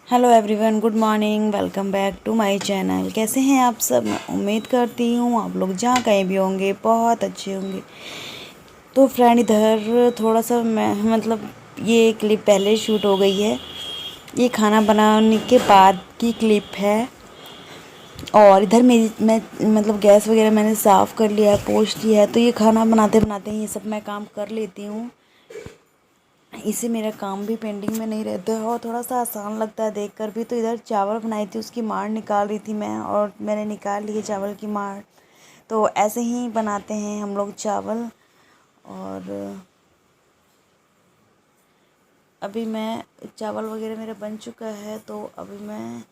Hello everyone, good morning. Welcome back to my channel. कैसे हैं आप सब? मैं उम्मीद करती हूँ आप लोग जहाँ कहीं भी होंगे बहुत अच्छे होंगे। तो फ्रेंड, इधर थोड़ा सा मैं ये क्लिप पहले शूट हो गई है। ये खाना बनाने के बाद की क्लिप है। और इधर मेरी मैं गैस वगैरह मैंने साफ़ कर लिया है, पोंछ लिया है। तो ये खाना बनाते बनाते ये सब मैं काम कर लेती हूँ। इससे मेरा काम भी पेंडिंग में नहीं रहता है और थोड़ा सा आसान लगता है देखकर भी। तो इधर चावल बनाई थी, उसकी मार निकाल रही थी मैं, और मैंने निकाल ली है चावल की मार। तो ऐसे ही बनाते हैं हम लोग चावल। और अभी मैं चावल वगैरह मेरा बन चुका है। तो अभी मैं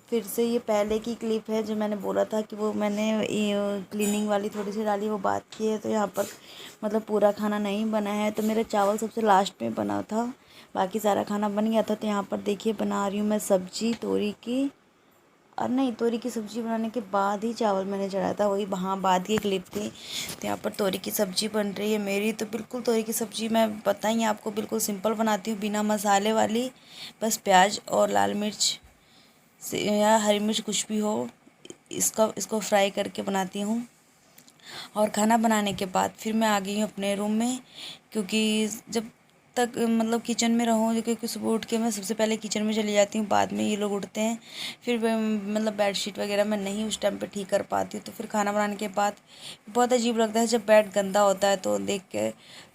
फिर से, ये पहले की क्लिप है जो मैंने बोला था कि वो मैंने ये क्लीनिंग वाली थोड़ी सी डाली, वो बात की है। तो यहाँ पर पूरा खाना नहीं बना है। तो मेरा चावल सबसे लास्ट में बना था, बाकी सारा खाना बन गया था। तो यहाँ पर देखिए बना रही हूँ मैं सब्जी तोरी की। और नहीं, तोरी की सब्ज़ी बनाने के बाद ही चावल मैंने चढ़ाया था, वही वहाँ बाद की क्लिप थी। तो यहाँ पर तोरी की सब्ज़ी बन रही है मेरी। तो बिल्कुल तोरी की सब्ज़ी मैं बताइए आपको, बिल्कुल सिंपल बनाती हूँ, बिना मसाले वाली। बस प्याज और लाल मिर्च से या हरी मिर्च कुछ भी हो, इसको फ्राई करके बनाती हूँ। और खाना बनाने के बाद फिर मैं आ गई हूँ अपने रूम में, क्योंकि जब तक किचन में रहूँ, क्योंकि सुबह उठ के मैं सबसे पहले किचन में चली जाती हूँ, बाद में ये लोग उठते हैं। फिर बेडशीट वगैरह मैं नहीं उस टाइम पे ठीक कर पाती हूँ। तो फिर खाना बनाने के बाद बहुत अजीब लगता है जब बेड गंदा होता है तो देख के।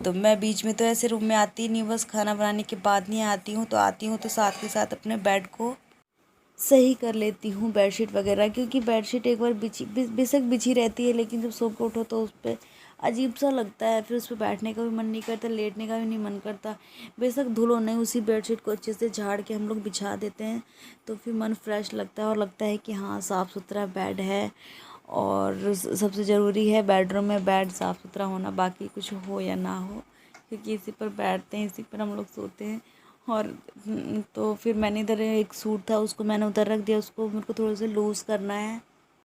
तो मैं बीच में तो ऐसे रूम में आती नहीं, बस खाना बनाने के बाद नहीं आती हूँ। तो आती हूँ तो साथ के साथ अपने बेड को सही कर लेती हूँ, बेडशीट वगैरह। क्योंकि बेडशीट एक बार बेशक बिछी रहती है, लेकिन जब सो के उठो तो उस पर अजीब सा लगता है। फिर उस पर बैठने का भी मन नहीं करता, लेटने का भी नहीं मन करता। बेशक धुलो नहीं, उसी बेडशीट को अच्छे से झाड़ के हम लोग बिछा देते हैं। तो फिर मन फ्रेश लगता है और लगता है कि हाँ, साफ़ सुथरा बेड है। और सबसे ज़रूरी है बेडरूम में बेड साफ़ सुथरा होना, बाकी कुछ हो या ना हो, क्योंकि इसी पर बैठते हैं, इसी पर हम लोग सोते हैं। और तो फिर मैंने इधर एक सूट था, उसको मैंने उधर रख दिया। उसको मेरे को थोड़ा सा लूज़ करना है,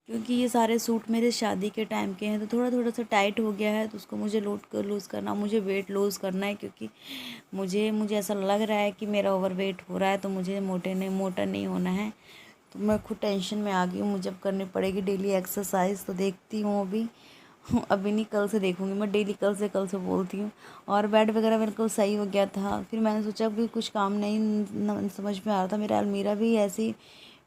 क्योंकि ये सारे सूट मेरे शादी के टाइम के हैं। तो थोड़ा थोड़ा सा टाइट हो गया है, तो उसको मुझे लूज़ करना, मुझे वेट लूज़ करना है। क्योंकि मुझे ऐसा लग रहा है कि मेरा ओवर वेट हो रहा है, तो मुझे मोटा नहीं होना है। तो मैं खुद टेंशन में आ गई हूँ, मुझे अब करनी पड़ेगी डेली एक्सरसाइज। तो देखती हूँ अभी अभी नहीं, कल से देखूँगी मैं डेली। कल से बोलती हूँ। और बेड वगैरह मेरे को सही हो गया था। फिर मैंने सोचा कि कुछ काम नहीं समझ में आ रहा था। मेरा अलमीरा भी ऐसी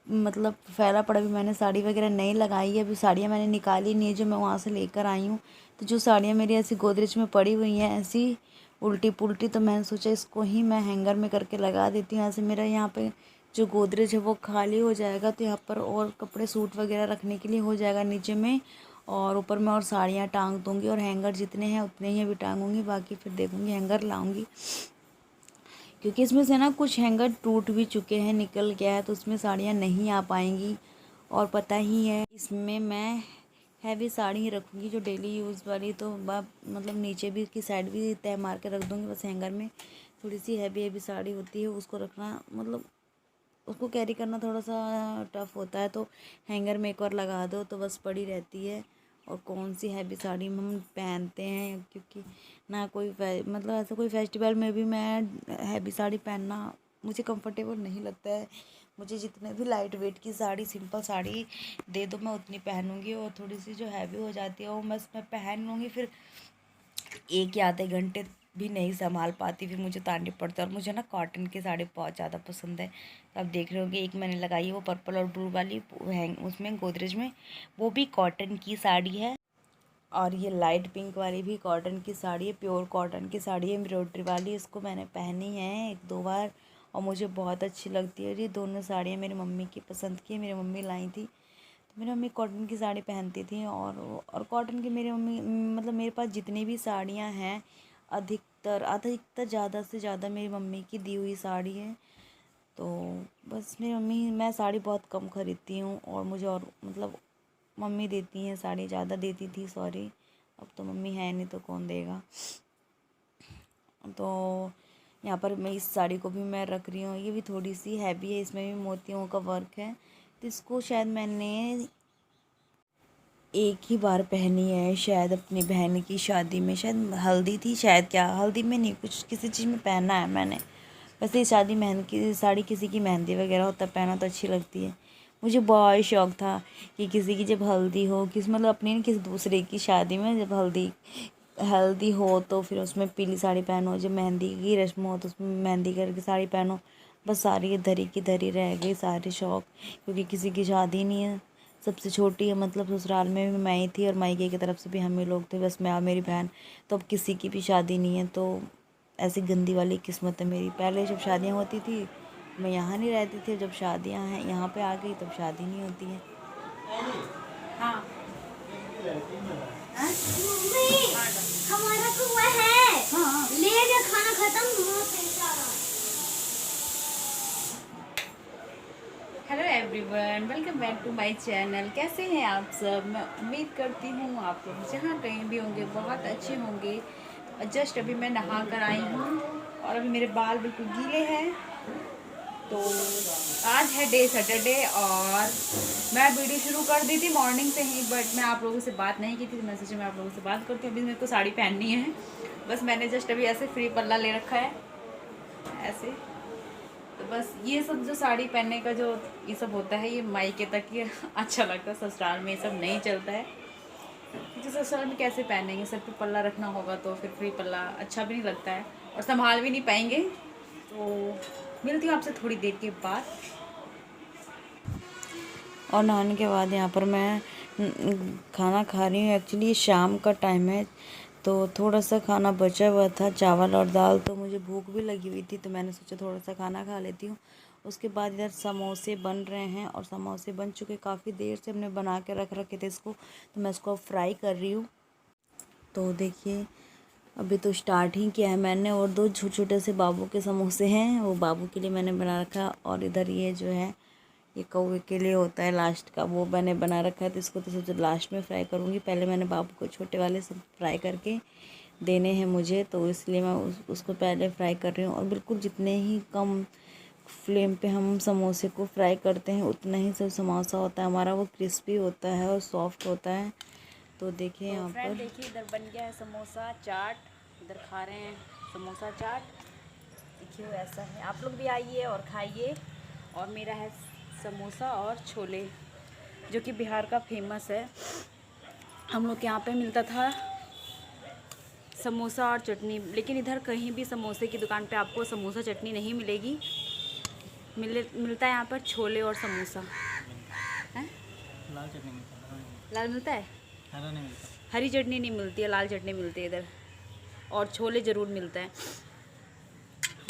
फैला पड़ा। भी मैंने साड़ी वगैरह नहीं लगाई है, अभी साड़ियाँ मैंने निकाली नहीं है जो मैं वहाँ से लेकर आई हूँ। तो जो साड़ियाँ मेरी ऐसी गोदरेज में पड़ी हुई हैं ऐसी उल्टी पुल्टी, तो मैंने सोचा इसको ही मैं हैंगर में करके लगा देती हूँ। ऐसे मेरा यहाँ पे जो गोदरेज है वो खाली हो जाएगा। तो यहाँ पर और कपड़े सूट वगैरह रखने के लिए हो जाएगा नीचे में। और ऊपर में और साड़ियाँ टांग दूँगी, और हैंगर जितने हैं उतने ही अभी टांगूँगी, बाकी फिर देखूँगी हैंगर लाऊँगी। क्योंकि इसमें से ना कुछ हैंगर टूट भी चुके हैं, निकल गया है, तो उसमें साड़ियाँ नहीं आ पाएंगी। और पता ही है इसमें मैं हैवी साड़ी ही रखूँगी जो डेली यूज़ वाली। तो नीचे भी की साइड भी तय मार के रख दूँगी। बस हैंगर में थोड़ी सी हैवी साड़ी होती है, उसको रखना उसको कैरी करना थोड़ा सा टफ़ होता है। तो हैंगर में एक बार लगा दो तो बस पड़ी रहती है। और कौन सी हैवी साड़ी हम पहनते हैं, क्योंकि ना कोई ऐसा कोई फेस्टिवल में भी मैं हैवी साड़ी पहनना मुझे कंफर्टेबल नहीं लगता है। मुझे जितने भी लाइट वेट की साड़ी, सिंपल साड़ी दे दो मैं उतनी पहनूंगी। और थोड़ी सी जो हैवी हो जाती है वो मैं पहन लूँगी, फिर एक या आधे घंटे भी नहीं संभाल पाती, फिर मुझे ताननी पड़ती है। और मुझे ना कॉटन की साड़ी बहुत ज़्यादा पसंद है। तो आप देख रहे होंगे, एक मैंने लगाई है वो पर्पल और ब्लू वाली उसमें गोदरेज में, वो भी कॉटन की साड़ी है। और ये लाइट पिंक वाली भी कॉटन की साड़ी है, प्योर कॉटन की साड़ी है, एम्ब्रॉयडरी वाली। इसको मैंने पहनी है एक दो बार और मुझे बहुत अच्छी लगती है। ये दोनों साड़ियाँ मेरी मम्मी की पसंद की, मेरी मम्मी लाई थी। तो मेरी मम्मी कॉटन की साड़ी पहनती थी। और कॉटन की मेरी मम्मी मेरे पास जितनी भी साड़ियाँ हैं अधिकतर ज़्यादा से ज़्यादा मेरी मम्मी की दी हुई साड़ी है। तो बस मेरी मम्मी, मैं साड़ी बहुत कम ख़रीदती हूँ। और मुझे और मम्मी देती हैं साड़ी, ज़्यादा देती थी, सॉरी। अब तो मम्मी है नहीं तो कौन देगा। तो यहाँ पर मैं इस साड़ी को भी मैं रख रही हूँ। ये भी थोड़ी सी हैवी है, इसमें भी मोतियों का वर्क है। तो इसको शायद मैंने एक ही बार पहनी है, शायद अपनी बहन की शादी में, शायद हल्दी थी, शायद क्या हल्दी में नहीं, कुछ किसी चीज़ में पहना है मैंने। वैसे ही शादी मेहंदी की साड़ी किसी की मेहंदी वगैरह होता है पहना तो अच्छी लगती है। मुझे बहुत शौक़ था कि किसी की जब हल्दी हो, किसी मतलब अपनी नहीं, किसी दूसरे की शादी में जब हल्दी हो तो फिर उसमें पीली साड़ी पहनो, जब मेहंदी की रस्म हो तो उसमें मेहंदी कलर की साड़ी पहनो। बस सारी धरी की धरी रह गई सारे शौक़, क्योंकि किसी की शादी नहीं है। सबसे छोटी है, मतलब ससुराल में भी मैं ही थी और मायके की तरफ से भी हम ही लोग थे, बस मैं और मेरी बहन। तो अब किसी की भी शादी नहीं है, तो ऐसी गंदी वाली किस्मत है मेरी। पहले जब शादियाँ होती थी मैं यहाँ नहीं रहती थी, जब शादियाँ हैं यहाँ पे आ गई तब शादी नहीं होती है। हाँ हमारा कुआं है। हाँ। ले गया खाना खत्म हुआ पैसा। Hello everyone, welcome back to my channel. कैसे हैं आप सब? मैं उम्मीद करती हूँ आप लोग जहाँ कहीं भी होंगे बहुत अच्छे होंगे। और जस्ट अभी मैं नहा कर आई हूँ और अभी मेरे बाल बिल्कुल गीले हैं। तो आज है डे सैटरडे और मैं वीडियो शुरू कर दी थी मॉर्निंग से ही, बट मैं आप लोगों से बात नहीं की थी, तो मैं सोचा मैं आप लोगों से बात करती हूँ। अभी मेरे को साड़ी पहननी है, बस मैंने जस्ट अभी ऐसे फ्री पल्ला ले रखा है ऐसे। तो बस ये सब जो साड़ी पहनने का जो ये सब होता है, ये मायके तक ही अच्छा लगता है, ससुराल में ये सब नहीं चलता है। क्योंकि ससुराल में कैसे पहनेंगे, सर पे पल्ला रखना होगा तो फिर फ्री पल्ला अच्छा भी नहीं लगता है और संभाल भी नहीं पाएंगे। तो मिलती हूँ आपसे थोड़ी देर के बाद। और नहाने के बाद यहाँ पर मैं खाना खा रही हूँ। एक्चुअली शाम का टाइम है तो थोड़ा सा खाना बचा हुआ था, चावल और दाल, तो मुझे भूख भी लगी हुई थी, तो मैंने सोचा थोड़ा सा खाना खा लेती हूँ। उसके बाद इधर समोसे बन रहे हैं और समोसे बन चुके, काफ़ी देर से हमने बना के रख रखे थे इसको, तो मैं इसको फ्राई कर रही हूँ। तो देखिए अभी तो स्टार्ट ही किया है मैंने। और दो छोटे छोटे से बाबू के समोसे हैं, वो बाबू के लिए मैंने बना रखा। और इधर ये जो है ये कौवे के लिए होता है लास्ट का, वो मैंने बना रखा है, तो इसको तो सबसे लास्ट में फ्राई करूँगी। पहले मैंने बाबू को छोटे वाले सब फ्राई करके देने हैं मुझे, तो इसलिए मैं उसको पहले फ्राई कर रही हूँ। और बिल्कुल जितने ही कम फ्लेम पे हम समोसे को फ्राई करते हैं उतना ही सब समोसा होता है हमारा, वो क्रिस्पी होता है और सॉफ्ट होता है। तो देखिए यहाँ पर देखिए इधर बन गया है समोसा चाट, इधर खा रहे हैं समोसा चाट। देखिए ऐसा है, आप लोग भी आइए और खाइए। और मेरा है समोसा और छोले, जो कि बिहार का फेमस है। हम लोग के यहाँ पे मिलता था समोसा और चटनी, लेकिन इधर कहीं भी समोसे की दुकान पे आपको समोसा चटनी नहीं मिलेगी। मिलता है यहाँ पर छोले और समोसा है। लाल चटनी मिलता है, लाल मिलता है, हरा नहीं मिलता। हरी चटनी नहीं मिलती है, लाल चटनी मिलती है इधर, और छोले ज़रूर मिलता है।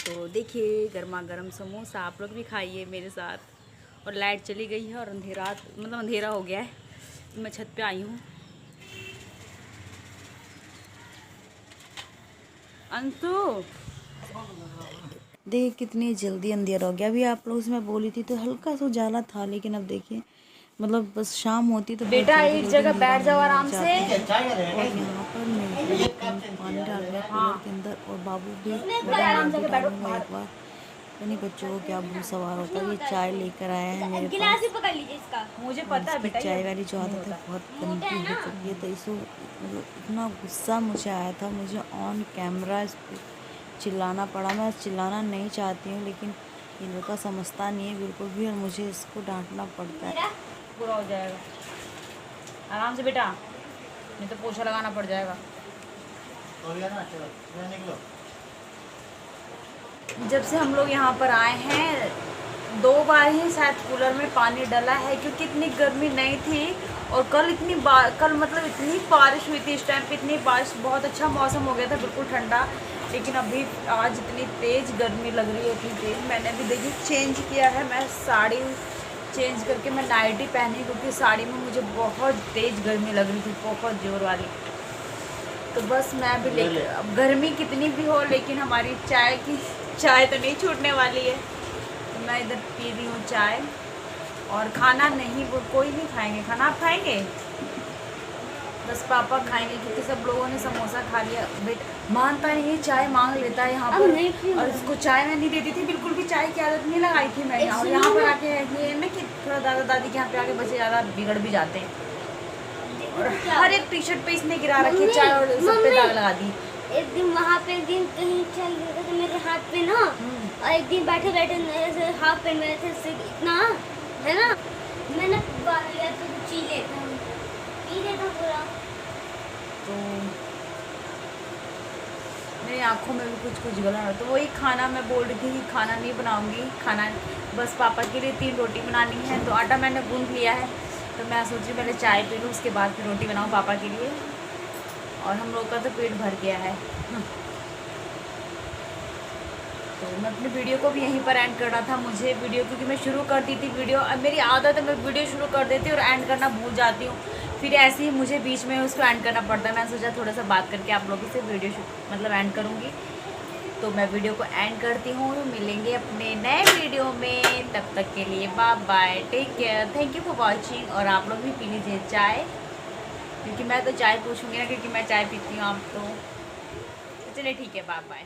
तो देखिए गर्मा गर्म समोसा, आप लोग भी खाइए मेरे साथ। और लाइट चली गई है और अंधेरा हो गया है, तो मैं छत पे आई हूँ। अंशु देखिए कितनी जल्दी अंधेरा हो गया। अभी आप लोगों से मैं बोली थी तो हल्का सा उजाला था, लेकिन अब देखिए मतलब बस शाम होती तो बेटा एक जगह बैठ जाओ आराम से। और यहाँ पर मैं पानी डाल रहा कूलर के अंदर, और बाबू भी डालूंगा एक बार। नहीं बच्चों को क्या भूत सवार होता है। ये चाय लेकर आया है मेरे पास, मुझे पता है बेटा चाय वाली जो आदत है बहुत गंदी हो चुकी है। तो इसको मतलब इतना गुस्सा मुझे आया था, मुझे ऑन कैमरा इस पर चिल्लाना पड़ा। मैं चिल्लाना नहीं चाहती हूँ, लेकिन ये लोग का समझता नहीं है बिल्कुल भी, और मुझे इसको डांटना पड़ता है। पूरा हो जाएगा आराम से बेटा, नहीं तो पोछा लगाना पड़ जाएगा। जब से हम लोग यहाँ पर आए हैं 2 बार ही शायद कूलर में पानी डाला है, क्योंकि इतनी गर्मी नहीं थी। और कल कल मतलब इतनी बारिश हुई थी, इस टाइम पे इतनी बारिश, बहुत अच्छा मौसम हो गया था, बिल्कुल ठंडा। लेकिन अभी आज इतनी तेज़ गर्मी लग रही है, इतनी तेज़। मैंने अभी देखिए चेंज किया है, मैं साड़ी चेंज करके मैं नाइटी पहनी, क्योंकि साड़ी में मुझे बहुत तेज़ गर्मी लग रही थी, बहुत ज़ोर वाली। तो बस मैं अभी लेकर, अब गर्मी कितनी भी हो लेकिन हमारी चाय तो नहीं छूटने वाली है। तो मैं इधर पी रही हूँ चाय। और खाना नहीं, वो कोई नहीं खाएंगे खाना। आप खाएंगे? बस पापा खाएंगे, क्योंकि सब लोगों ने समोसा खा लिया। बेटा मानता नहीं है, चाय मांग लेता है यहाँ पर, और इसको चाय मैं नहीं देती थी बिल्कुल भी, चाय की आदत नहीं लगाई थी मैंने। और यहाँ पर आके ये ना कि थोड़ा दादा दादी के यहाँ पे आके बच्चे ज़्यादा बिगड़ भी जाते हैं। और हर एक टी शर्ट पे इसने गिरा रखी चाय और सब पे दाग लगा दी। एक दिन वहाँ पे कहीं चल गया था मेरे हाथ पे ना, और एक दिन बैठे बैठे मेरे से हाफ पेन मेरे थे से इतना है ना, मैंने बाहर लिया तो पी लेता पूरा। तो मेरी आँखों में भी कुछ कुछ गला है। तो वही खाना मैं बोल रही थी कि खाना नहीं बनाऊंगी, खाना बस पापा के लिए 3 रोटी बनानी है। तो आटा मैंने गूंथ लिया है, तो मैं सोच रही पहले चाय पी लूँ, उसके बाद फिर रोटी बनाऊँ पापा के लिए। और हम लोग का तो पेट भर गया है। तो मैं अपनी वीडियो को भी यहीं पर एंड करना था मुझे वीडियो, क्योंकि मैं शुरू कर दी थी वीडियो। अब मेरी आदत है, मैं वीडियो शुरू कर देती हूँ और एंड करना भूल जाती हूँ, फिर ऐसे ही मुझे बीच में उसको एंड करना पड़ता है। मैं सोचा थोड़ा सा बात करके आप लोगों से वीडियो मतलब एंड करूँगी। तो मैं वीडियो को एंड करती हूँ, मिलेंगे अपने नए वीडियो में। तब तक के लिए bye bye, take care, thank you for watching. और आप लोग भी पी लीजिए चाय, क्योंकि मैं तो चाय पूछूँगी ना, क्योंकि मैं चाय पीती हूँ। आप तो चलिए ठीक है, बाय बाय।